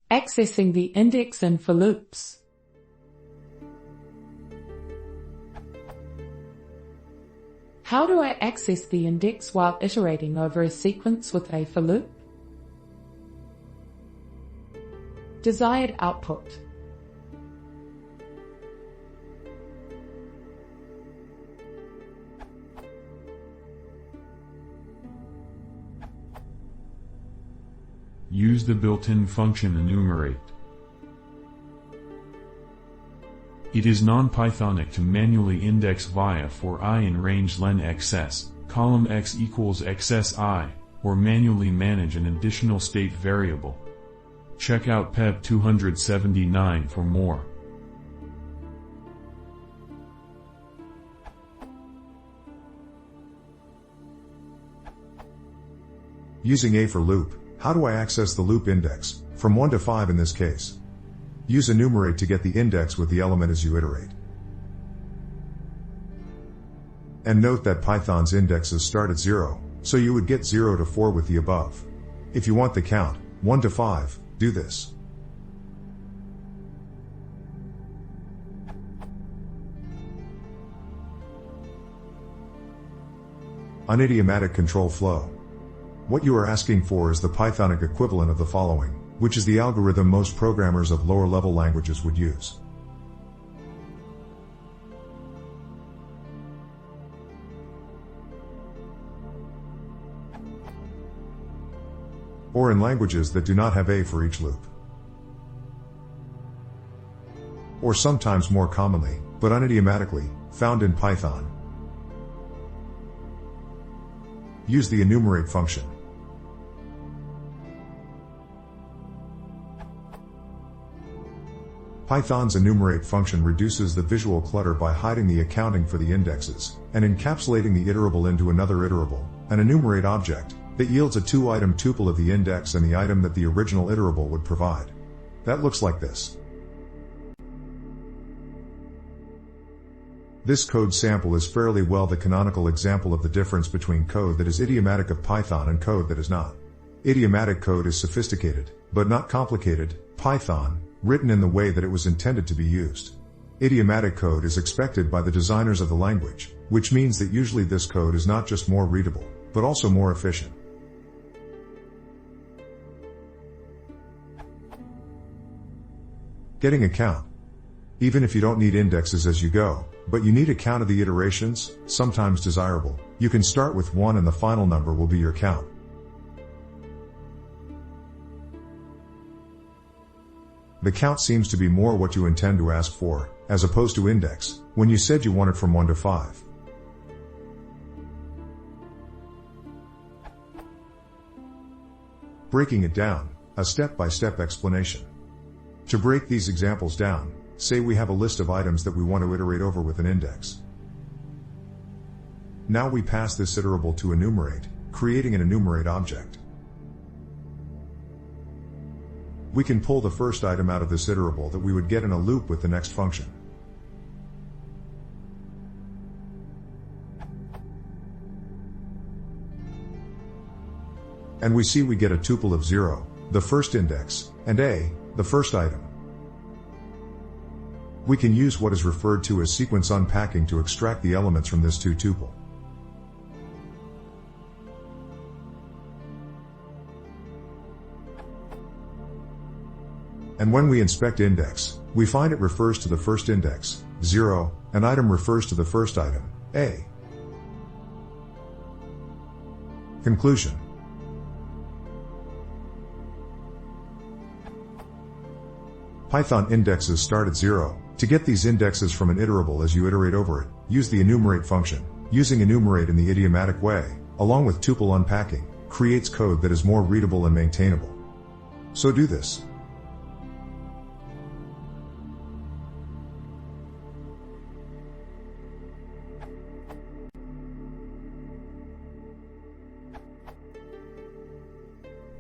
Accessing the index in for loops. How do I access the index while iterating over a sequence with a for loop? Desired output. Use the built-in function enumerate. It is non-Pythonic to manually index via for I in range len xs, column x equals xsi, or manually manage an additional state variable. Check out PEP 279 for more. Using a for loop, how do I access the loop index, from 1 to 5 in this case? Use enumerate to get the index with the element as you iterate. And note that Python's indexes start at 0, so you would get 0 to 4 with the above. If you want the count, 1 to 5, do this. Unidiomatic control flow. What you are asking for is the Pythonic equivalent of the following, which is the algorithm most programmers of lower-level languages would use. Or in languages that do not have a for each loop. Or sometimes more commonly, but unidiomatically, found in Python. Use the enumerate function. Python's enumerate function reduces the visual clutter by hiding the accounting for the indexes, and encapsulating the iterable into another iterable, an enumerate object, that yields a 2-item tuple of the index and the item that the original iterable would provide. That looks like this. This code sample is fairly well the canonical example of the difference between code that is idiomatic of Python and code that is not. Idiomatic code is sophisticated, but not complicated, Python, written in the way that it was intended to be used. Idiomatic code is expected by the designers of the language, which means that usually this code is not just more readable, but also more efficient. Getting a count. Even if you don't need indexes as you go, but you need a count of the iterations, sometimes desirable, you can start with 1 and the final number will be your count. The count seems to be more what you intend to ask for, as opposed to index, when you said you wanted from 1 to 5. Breaking it down, a step-by-step explanation. To break these examples down, say we have a list of items that we want to iterate over with an index. Now we pass this iterable to enumerate, creating an enumerate object. We can pull the first item out of this iterable that we would get in a loop with the next function. And we see we get a tuple of 0, the first index, and a, the first item. We can use what is referred to as sequence unpacking to extract the elements from this 2 tuple. And when we inspect index, we find it refers to the first index, 0, and item refers to the first item, a. Conclusion. Python indexes start at 0. To get these indexes from an iterable as you iterate over it, use the enumerate function. Using enumerate in the idiomatic way, along with tuple unpacking, creates code that is more readable and maintainable. So do this.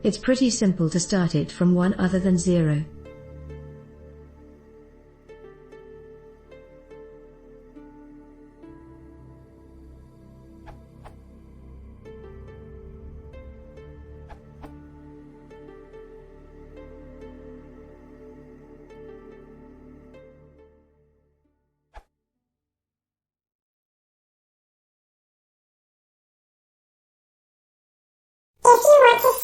It's pretty simple to start it from 1 other than 0. If you want to